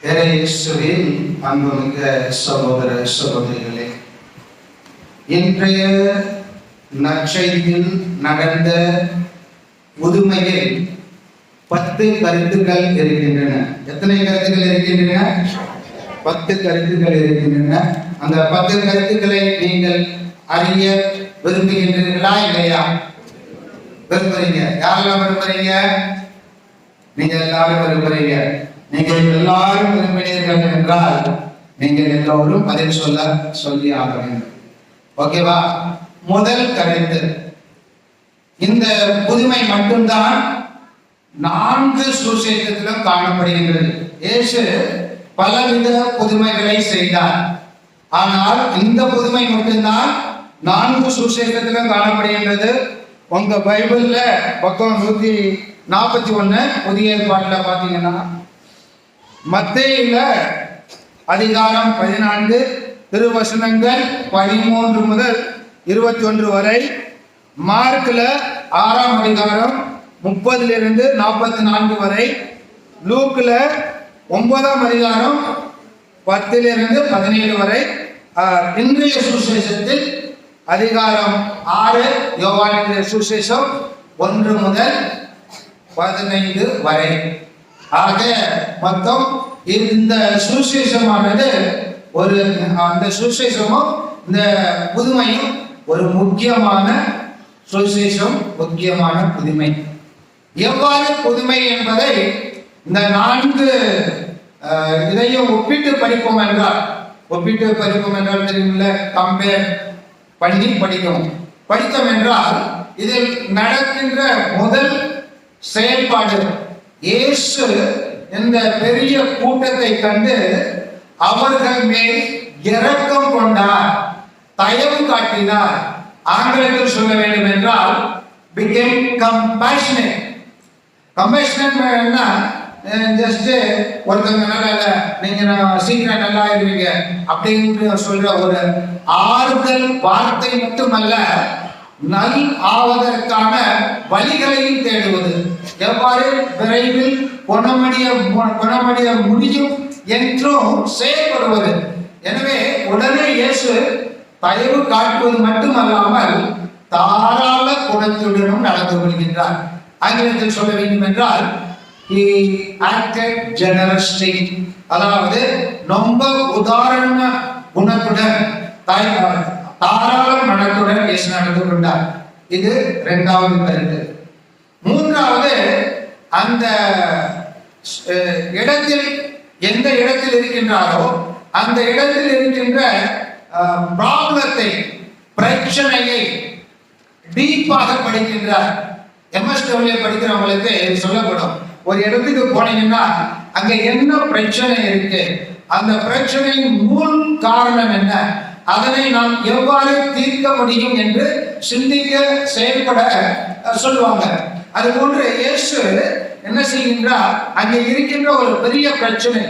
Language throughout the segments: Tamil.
இயேசுவின் அன்புமிக்க சகோதர சகோதரிகளே, இன்றைய நற்செய்தியில் நடந்த புதுமையில் 10 கருத்துக்கள் இருக்கின்றன. எத்தனை கருத்துக்கள் இருக்கின்றன? 10 கருத்துக்கள் இருக்கின்றன. அந்த 10 கருத்துக்களை நீங்கள் அறிய விரும்புகின்றீர்களா இல்லையா? விரும்புறீங்க. யாரெல்லாம் விரும்புறீங்க? நீங்க எல்லாரும் விரும்புறீங்க. நீங்கள் எல்லாரும் விரும்பினீர்கள் என்றால் நீங்கள் எல்லோரும் பதில் சொல்லி ஆக வேண்டும். ஓகேவா? முதல் கருத்து, இந்த புதுமை மட்டும்தான் 4 சுவிசேஷத்திலும் காணப்படுகின்றது. இயேசு பலவித புதுமைகளை செய்தார். ஆனால் இந்த புதுமை மட்டும்தான் 4 சுவிசேஷத்திலும் காணப்படுகின்றது. உங்க பைபிள்ல பக்கம் 141 புதிய ஏற்பாட்டில் பார்த்தீங்கன்னா, மத்தேயுல அதிகாரம் 14 திருவசனங்கள் 13 முதல் 21 வரை, மார்க்ல 6ஆம் அதிகாரம் 30 44 வரை, லூக்ல 9ஆம் அதிகாரம் 10 17 வரை, இன்றைய சுவிசேஷத்தில் அதிகாரம் 6 யோவானின் சுவிசேஷம் 1 முதல் 15 வரை. ஆக மொத்தம் இந்த சுவிசேஷமானது அந்த சுவிசேஷமும் இந்த புதுமையும் ஒரு முக்கியமான சுவிசேஷம், முக்கியமான புதுமை. எவ்வாறு புதுமை என்பதை இந்த 4 இதையும் ஒப்பிட்டு படிப்போம் என்றால் தெரியுமில்ல, கம்பேர் பண்ணி படித்தோம் என்றால் இதில் நடக்கின்ற முதல் செயல்பாடு, இயேசு இந்த பெரிய கூட்டத்தை கண்டு அவர்கள் மேல் இரக்கம் கொண்டார், தயவு காட்டினார். ஆங்கிலத்தில் சொல்ல வேண்டும் என்றால் became compassionate. கம்பேஷனேட்னா ஜஸ்ட் ஒருத்தவங்க நல்லா இல்லை, நீங்க சீக்கிரம் நல்லா இருவீங்க அப்படின்னு சொல்ற ஒரு ஆறுதல் வார்த்தை மட்டுமல்ல, நல் ஆவதற்கான வழிகளையும் தேடுவது, எவ்வாறு விரைவில் குணமடைய முடியும் என்றும் செயல்படுவது. எனவே உடனே இயேசு தயவு காட்டுவது மட்டுமல்லாமல் தாராள குணத்துடனும் நடந்து கொள்கின்றார். ஆங்கிலத்தில் சொல்ல வேண்டும் என்றால் he acted generously, அதாவது ரொம்ப உதாரண குணத்துடன் தாராள மனத்துடன் இயேசு நடந்து கொண்டார். இது 2வது கருத்து. 3வது, அந்த இடத்தில் எந்த இடத்தில் இருக்கின்றாரோ அந்த இடத்தில் இருக்கின்ற ப்ராப்ளத்தை, பிரச்சனையை டீப்பாக படிக்கின்றார். MSW படிக்கிறவங்களுக்கு சொல்லப்படும், ஒரு இடத்துக்கு போனீங்கன்னா அங்க என்ன பிரச்சனை இருக்கு, அந்த பிரச்சனையின் மூல் காரணம் என்ன, அதனை நாம் எவ்வாறு தீர்க்க முடியும் என்று சிந்திக்க செயல்பட சொல்லுவாங்க. அது போன்று இயேசு என்ன செய்கின்றார், அங்கே இருக்கின்ற ஒரு பெரிய பிரச்சனை,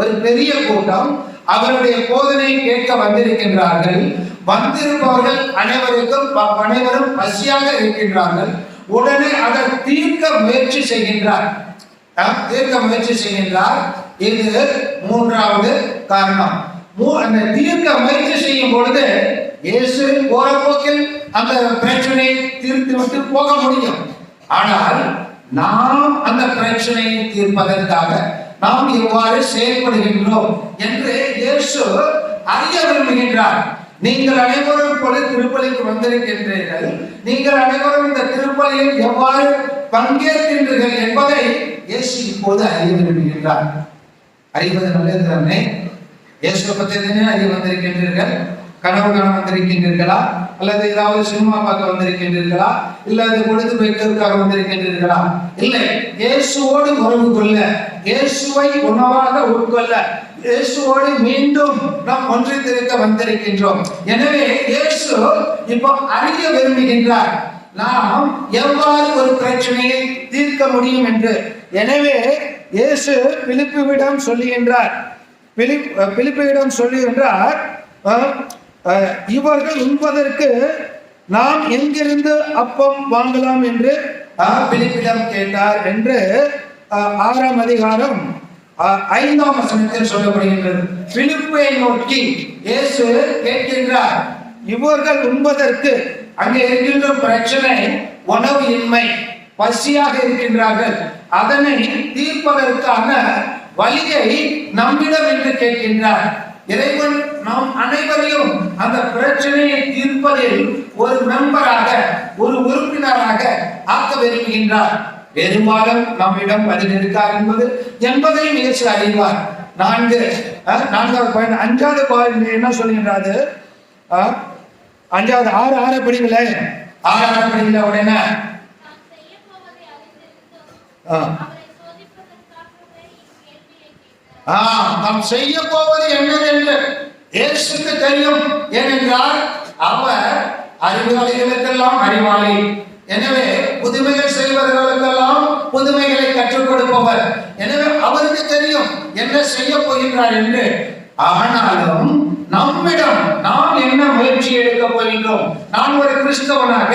ஒரு பெரிய கூட்டம் அவருடைய போதனை கேட்க வந்திருக்கின்றார்கள். வந்திருப்பவர்கள் அனைவரும் பசியாக இருக்கின்றார்கள். உடனே அதை தீர்க்க முயற்சி செய்கின்றார். இது 3வது காரணம். அந்த தீர்க்க முயற்சி செய்யும் பொழுது இயேசு போற போக்கில் அந்த பிரச்சனையை தீர்த்து விட்டு போக முடியும். ஆனால் நாம் அந்த பிரச்சனையை தீர்ப்பதற்காக நாம் எவ்வாறு செயல்படுகின்றோம் என்று இயேசு அறிய விரும்புகின்றார். நீங்கள் அனைவரும் போல திருப்பலிக்கு வந்திருக்கின்றீர்கள், நீங்கள் அனைவரும் இந்த திருப்பலியில் எவ்வாறு பங்கேற்கின்றீர்கள் என்பதை இயேசு இப்போது அறிய விரும்புகின்றார். அறிவது நல்லது தானே? இயேசுவை பற்றி அறிய வந்திருக்கின்றீர்கள். கனவு காண வந்திருக்கின்றீர்களா, அல்லது ஏதாவது சினிமா பார்க்க வந்திருக்கின்றீர்களா, இல்லது பொழுது வைக்கிறதுக்காக வந்திருக்கின்றீர்களா? இல்லை, இயேசுவோடு உறவு கொள்ள, இயேசுவை உணவாக உட்கொள்ள, இயேசுவோடு மீண்டும் நாம் ஒன்றித்திருக்க வந்திருக்கின்றோம். எனவே இயேசு இப்போ அறிய விரும்புகின்றார், நாம் எவ்வாறு ஒரு பிரச்சனையை தீர்க்க முடியும் என்று. எனவே இயேசு பிலிப்பிடம் சொல்லுகின்றார், இவர்கள் உண்பதற்கு நாம் எங்கிருந்து அப்பம் வாங்கலாம் என்று பிலிப்பிடம் கேட்டார் என்று 6ஆம் அதிகாரம் 5ஆம் வசனத்தில் சொல்லப்படுகின்றது. பிலிப்பை நோக்கி இயேசு கேட்கின்றார், இவர்கள் உண்பதற்கு அங்கே இருக்கின்ற பிரச்சனை உணவு இன்மை, பசியாக இருக்கின்றார்கள், அதனை தீர்ப்பதற்கான வழியை நம்மிடம் என்று கேட்கின்றார். இறைவன் நாம் அனைவரையும் அந்த பிரச்சனையை தீர்ப்பதில் ஒரு மெம்பராக, ஒரு உறுப்பினராக ஆக்க விரும்புகின்றார். பெரும்பாலும் நம்மிடம் பதில் இருக்கார் என்பதையும் இயேசு அறிவார். 4வது பாயிண்ட், 5வது பாயிண்ட் என்ன சொல்கின்றாரு? 5வது 6 படிங்களே, 6 படிங்கள உடனே நாம் செய்ய போவது என்னது என்று இயேசுக்கு தெரியும். ஏனென்றால் அவர் அறிவாளிகளுக்கெல்லாம் அறிவாளி. எனவே புதுமைகள் செய்வர்களுக்கெல்லாம் புதுமைகளை கற்றுக் கொடுப்பவர். எனவே அவருக்கு தெரியும் என்ன செய்ய போகின்றார் என்று. ஆனாலும் நம்மிடம் நாம் என்ன முயற்சி எடுக்க போகின்றோம், நான் ஒரு கிறிஸ்தவனாக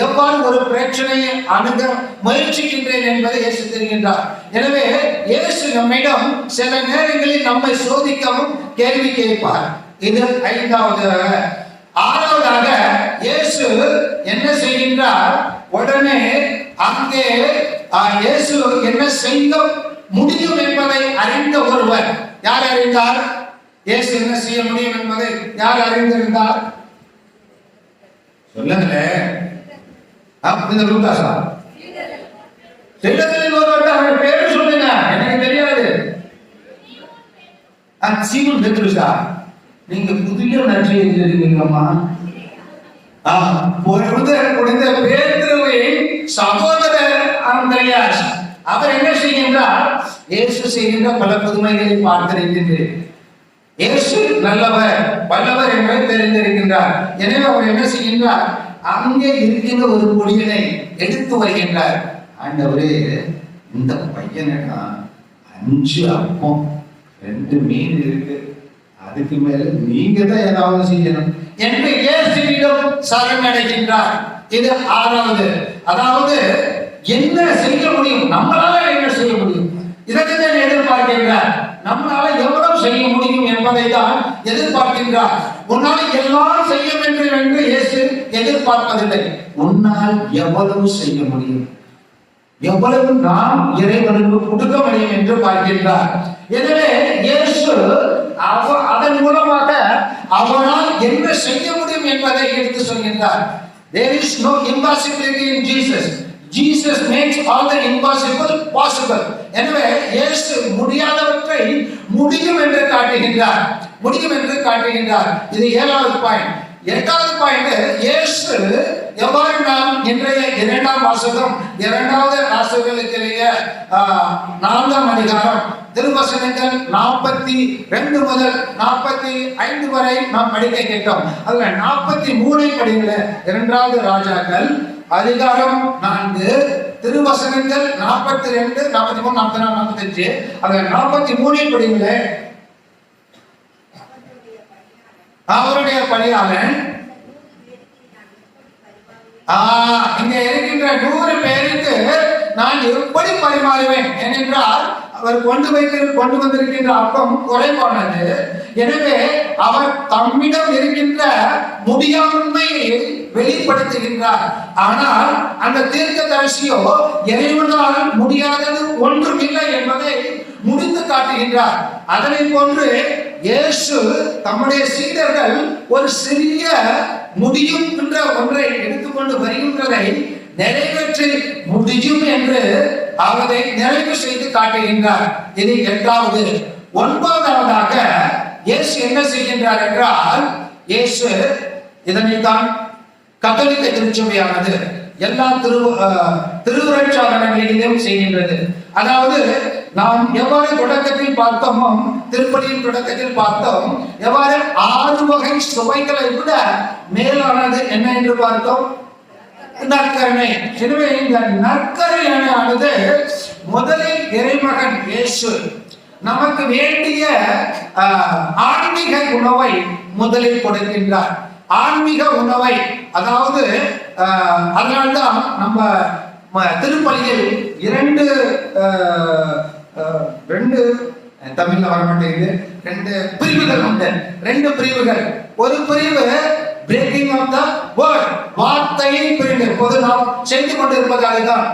எவ்வாறு ஒரு பிரச்சனையை அணுக முயற்சிக்கின்றேன் என்பதை இயேசு தெரிகின்றார். எனவே இயேசு நம்மிடம் சில நேரங்களில் நம்மை சோதிக்கவும் கேள்வி கேட்பார். இது 5வது. 6வதாக இயேசு என்ன செய்கின்றார்? உடனே அங்கே இயேசு என்ன செய்ய முடியும் என்பதை அறிந்த ஒருவர். யார் அறிந்தார்? இயேசு என்ன செய்ய முடியும் என்பதை யார் அறிந்திருந்தார்? சொல்லுங்களேன். லூகாஸா? சீடர்களில் ஒருவர். அவர் பேரு சொல்லுங்க, எனக்கு தெரியாது. சீமோன் பேதுருவா? நீங்க புதிய நற்செய்தி இருக்கீங்கம்மா. பேதுருவின் சகோதரர் அந்திரேயாஸ். அவர் என்ன செய்கின்றார்? இயேசு செய்கின்ற பல புதுமைகளை பார்த்திருக்கின்றேன். இயேசு நல்லவர், வல்லவர் என்பதை தெரிந்திருக்கின்றார். எனவே அவர் என்ன செய்கின்றார்? அங்கே இருக்கின்ற ஒரு பொடியனை எடுத்து வருகின்றார். ஆண்டவரே, இந்த பையனா 5 அப்பம் 2 மீன் இருக்கு, அதுக்கு மேல நீங்க தான் ஏதாவது செய்யணும் என்று இயேசுவிடம் சரணடைகின்றார். இது 6வது. அதாவது என்ன செய்ய முடியும், நம்மளால என்ன செய்ய முடியும், இதற்கு தான் எதிர்பார்க்கின்றார். நம்மளால எவ்வளவு செய்ய முடியும் என்பதை தான் எதிர்பார்க்கின்றார். உன்னால் எல்லாம் செய்ய வேண்டும் என்று இயேசு எதிர்பார்ப்பதில்லை. உன்னால் எவ்வளவு செய்ய முடியும், எவ்வளவு நாம் இறைவனுக்கு கொடுக்க முடியும் என்று பார்க்கின்றார். எனவே இயேசு அதன் மூலமாக அவனால் என்ன செய்ய முடியும் என்பதை எடுத்து சொல்கின்றார். There is no impossibility in Jesus. Jesus makes all the impossible possible. எனவே இயேசு முடியாதவற்றை முடியும் என்று காட்டுகின்றார், முடியும் என்று காட்டுகின்றார். இது 7வது பாயிண்ட். 8வது பாயிண்ட், இயேசு எவ்வாறு நாம் இன்றைய 2ஆம் வாசகம் 2வது வாசகத்திலேயே 4ஆம் அதிகாரம் திருவசனங்கள் 42 முதல் 45 வரை நாம் படிக்க கேட்டோம். அதுல 43 படிங்கள 2வது ராஜாக்கள் அதிகாரம் 4 திருவசனங்கள் 42, 43, 44, 45. அதுல 43 படிங்கள அவருடைய பணியாளன் இங்க இருக்கின்ற 100 பேருக்கு நான் எப்படி பரிமாறுவேன்? ஏனென்றால் அவர் கொண்டு வந்திருக்கின்ற அப்பம் குறைவானது. எனவே அவர் தம்மிடம் இருக்கின்ற முடியாமையை வெளிப்படுத்துகின்றார். ஆனால் அந்த தீர்க்கதரிசியோ இறைவனால் முடியாதது ஒன்றும் இல்லை என்பதை முடித்து காட்டுகின்றார். அதனை போன்று இயேசு தம்முடைய சீடர்கள் ஒரு சிறிய முடியும் என்ற ஒன்றை எடுத்துக்கொண்டு வருகின்றதை நிறைவேற்றி முடியும் என்று அவரை நிறைவு செய்து காட்டுகின்றார். இது 8வது. 9வதாக இயேசு என்ன செய்கின்றார் என்றால், இயேசு இதனைத்தான் கத்தோலிக்க திருச்சபையானது எல்லா திருவுரைச்சாதனங்களிலும் செய்கின்றது. அதாவது நாம் எவ்வாறு தொடக்கத்தில் பார்த்தோமோ, திருப்பலியின் தொடக்கத்தில் பார்த்தோம், எவ்வாறு 6 வகை சுவைகளை விட மேலானது என்ன என்று பார்த்தோம்? நற்கருணை. எனவே இந்த நற்கருணையானது முதலில் இறைமகன் இயேசு நமக்கு வேண்டிய ஆன்மீக உணவை முதலில் கொடுக்கின்றார். ஆன்மீக உணவை, அதாவது அதனால்தான் நம்ம திருப்பலியில் 2 தமிழ்ல வர மாட்டேங்குது. 2 பிரிவுகள் உண்டு. 2 பிரிவுகள். ஒரு பிரிவு பிரேக்கிங் ஆஃப் த வேர்ட், வார்த்தையை பிரிந்து. இப்போது நாம் செய்து கொண்டிருப்பதாக தான்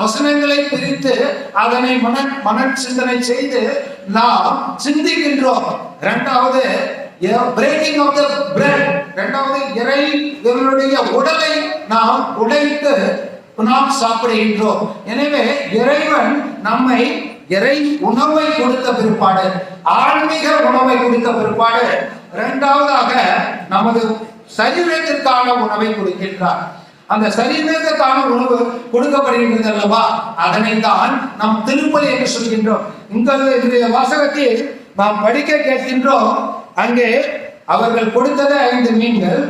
வசனங்களை பிரித்து அதனை மன சிந்தனை செய்து நாம் சிந்திக்கின்றோம். இரண்டாவது பிரேக்கிங் ஆஃப் த பிரெட், இரண்டாவது இறைவனுடைய உடலை நாம் உடைத்து நாம் சாப்பிடுகின்றோம். எனவே இறைவன் நம்மை இறை உணவை கொடுத்த பிற்பாடு, ஆன்மீக உணவை கொடுத்த பிற்பாடு, இரண்டாவதாக நமது சரீரத்திற்கான உணவை கொடுக்கின்றார். அந்த சரீரத்திற்கான உணவு கொடுக்கப்படுகின்றது அல்லவா, அதனை தான் நாம் திருப்பலி என்று சொல்கின்றோம். இன்றைய வாசகத்தில் நாம் படிக்க கேட்கின்றோம். அங்கே அவர்கள் கொடுத்தது 5 மீன்கள்,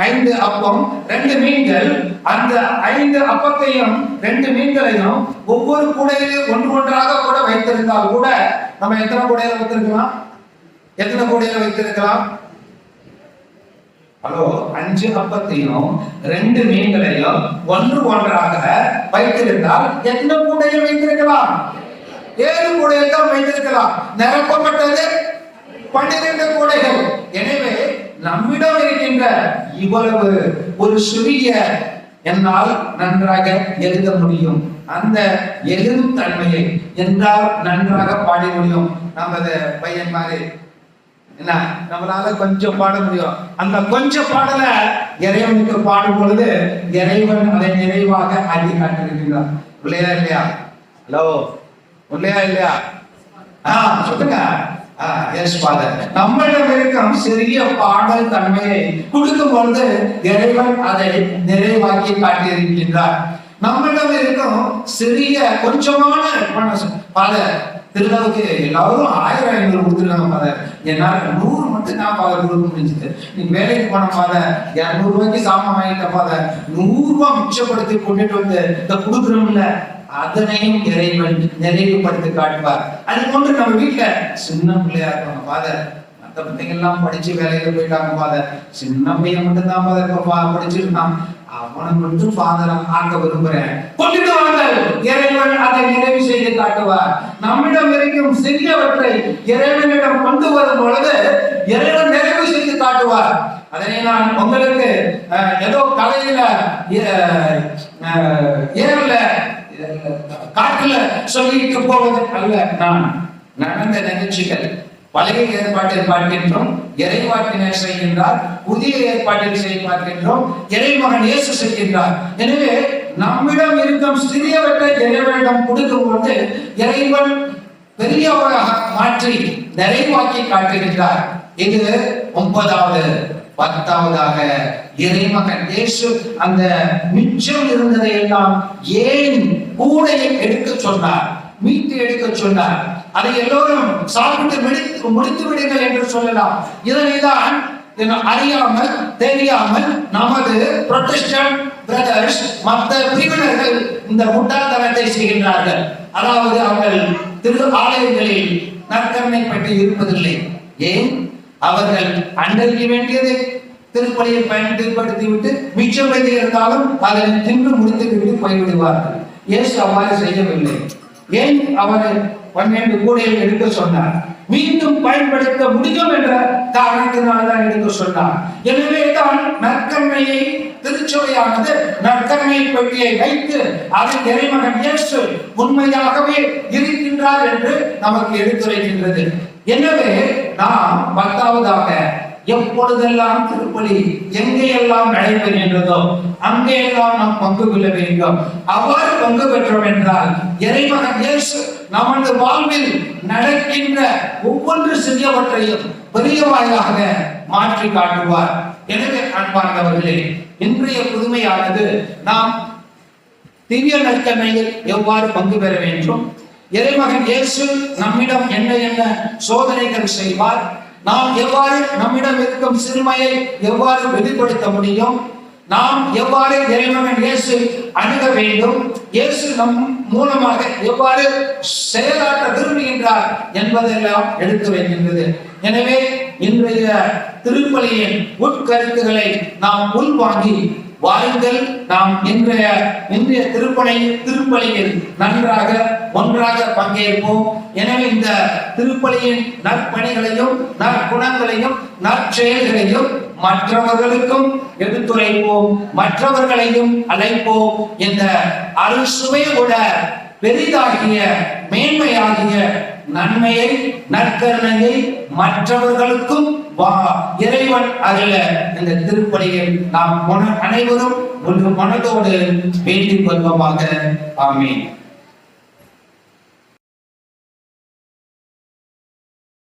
5 அப்பம், 2 மீன்கள். அந்த 5 அப்பத்தையும் 2 மீன்களையும் ஒவ்வொரு கூடையிலும் ஒன்றாக கூட வைத்திருந்தால் கூட நம்ம எத்தனை கூடையில வைத்திருக்கலாம்? எத்தனை கூடையில வைத்திருக்கலாம்? ஹலோ, 5 அப்பத்தையும் 2 மீன்களையும் ஒன்றாக வைத்திருந்தால் எத்தனை கூடையில் வைத்திருக்கலாம்? 7 கூடையில் தான் வைத்திருக்கலாம். நிரப்பப்பட்டது 12 கூடைகள். எனவே நம்மிடம் இருக்கின்ற இவ்வளவு ஒரு சிறிய என்னால் நன்றாக எழுத முடியும். அந்த எழுதும் தன்மையை என்றால் நன்றாக பாட முடியும். நம்ம பையன் மாதிரி என்ன, நம்மளால கொஞ்சம் பாட முடியும். அந்த கொஞ்சம் பாடல இறைவனுக்கு பாடும் பொழுது இறைவன் அதை நிறைவாக அள்ளி காட்டிருக்கிறார். இல்லையா இல்லையா? ஹலோ, இல்லையா இல்லையா? சொல்லுங்க. நம்மளிடம் இருக்கும் சிறிய பாடல் தன்மையை கொடுக்கும் பொழுது இறைவன் அதை நிறைவாக்கி காட்டியிருக்கின்றார். நம்மளிடம் இருக்கும் சிறிய கொஞ்சமான திருவிழாவுக்கு எல்லாரும் 1000-500 கொடுத்துருக்காங்க ஃபாதர், என்னால 100 மட்டும் நான் ஃபாதர் கொடுக்க முடிஞ்சது. நீ வேலைக்கு போன ஃபாதர் 200 ரூபாய்க்கு சாமான் வாங்கிட்ட ஃபாதர், 100 ரூபாய் மிச்சப்படுத்தி கொண்டுட்டு வந்து இந்த கொடுக்குறோம்ல, அதனையும் இறைவன் நிறைவுபடுத்தி காட்டுவார். அது போன்று நம்ம வீட்டுல சின்ன பிள்ளையா இருப்பாங்க ஃபாதர், மற்ற பிள்ளைங்க எல்லாம் படிச்சு வேலையில போயிட்டாங்க ஃபாதர், சின்ன பையன் மட்டும் தான் ஃபாதர் படிச்சிருக்கான், அவனை மட்டும் ஃபாதரம் ஆக்க விரும்புறேன், கொண்டுட்டு வாங்க. இறைவன் அதை நிறைவு செய்து காட்டுவார். நம்மிடம் இருக்கும் சிறியவற்றை இறைவனிடம் கொண்டு வரும் பொழுது இறைவன் நிறைவு செய்து காட்டுவார். அதனை நான் உங்களுக்கு ஏதோ கலையில ஏறல காட்டுல சொல்லிட்டு போவது அல்ல. நான் நடந்த நிகழ்ச்சிகள் பழைய ஏற்பாட்டில் பார்க்கின்றோம், இறைவாக்கினர் செய்கின்றார். புதிய ஏற்பாட்டில் செய்ய பார்க்கின்றோம், இறைமகன் இயேசு செய்கின்றார். எனவே நம்மிடம் இருக்கும் சிறியவற்றை இறைவனிடம் கொடுக்கும் பொழுது இறைவன் பெரியவராக மாற்றி நிறைவாக்கி காட்டுகின்றார். இது 9வது. 10வதாக இறைமகன் இயேசு அந்த மிச்சம் இருந்ததை எல்லாம் ஏன் கூடையை எடுக்க சொன்னார், மீட்டு எடுக்க சொன்னார். அதை எல்லோரும் சாப்பிட்டு முடித்து விடுங்கள் என்று சொல்லலாம். இதனைதான் அறியாமல் தெரியாமல் நமது புரொட்டஸ்டன்ட் பிரதர்ஸ், மற்ற பிரிவினர்கள் இந்த முட்டாள்தனத்தை செய்கின்றார்கள். அதாவது அவர்கள் திரு ஆலயங்களில் நற்கருணை பற்றி இருப்பதில்லை. ஏன்? அவர்கள் அண்டறிய வேண்டியதை திருப்பலியை பயன்படுத்தி விட்டு மிச்சம் வைத்து இருந்தாலும் அதனை தின்று முடித்து விட்டு போய்விடுவார்கள். இயேசு அவ்வாறு செய்யவில்லை. ஏன் அவரை 12 கூடையில் எடுக்க சொன்னார்? மீண்டும் பயன்படுத்த முடியும் என்ற காரணத்தினால்தான் எடுக்க சொன்னார். எனவே தான் நற்கருணையை திருச்சபையானது நற்கருணை பெட்டியை வைத்து அதில் இறைமகன் இயேசு உண்மையாகவே இருக்கின்றார் என்று நமக்கு எடுத்துரைக்கின்றது. எனவே நாம் 10வதாக எப்பொழுதெல்லாம் திருப்பலி எங்கேயெல்லாம் நடைபெறுகின்றதோ அங்கேயெல்லாம் நாம் பங்கு கொள்ள வேண்டும். அவ்வாறு பங்கு பெற்றோம் என்றால் இறைமகன் இயேசு நமது வாழ்வில் நடக்கின்ற ஒவ்வொன்று சிறியவற்றையும் பெரியவாயாக மாற்றி காட்டுவார். எனவே அன்பார்ந்தவர்களே, இன்றைய புதுமையானது நாம் திவ்ய நற்கருணையில் எவ்வாறு பங்கு பெற வேண்டும், இறைமகன் இயேசு நம்மிடம் என்ன என்ன சோதனைகள் செய்வார், நாம் எவ்வாறு நம்மிடம் இருக்கும் சிறுமையை எவ்வாறு வெளிப்படுத்த முடியும், நாம் எவ்வாறு இறைமகன் இயேசு அணுக வேண்டும், இயேசு நம் மூலமாக எவ்வாறு செயலாற்ற விரும்புகின்றார் என்பதெல்லாம் எடுத்து வைக்கின்றது. எனவே இன்றைய திருப்பலியின் உட்கருத்துக்களை நாம் உள்வாங்கி வாருங்கள், நாம் இன்றைய திருப்பலியில் நன்றாக ஒன்றாக பங்கேற்போம். எனவே இந்த திருப்பலியின் நற்பணிகளையும் நற்குணங்களையும் நற்செயல்களையும் மற்றவர்களுக்கும் எடுத்துரைப்போம், மற்றவர்களையும் அழைப்போம். இந்த அறுசுவையோட பெரிதாகிய மேன்மையாகிய நன்மையை நற்கருணையை மற்றவர்களுக்கும் இறைவன் அருள இந்த திருப்பலியில் நாம் அனைவரும் ஒரு மனதோடு வேண்டிக் கொள்வோமாக. ஆமென்.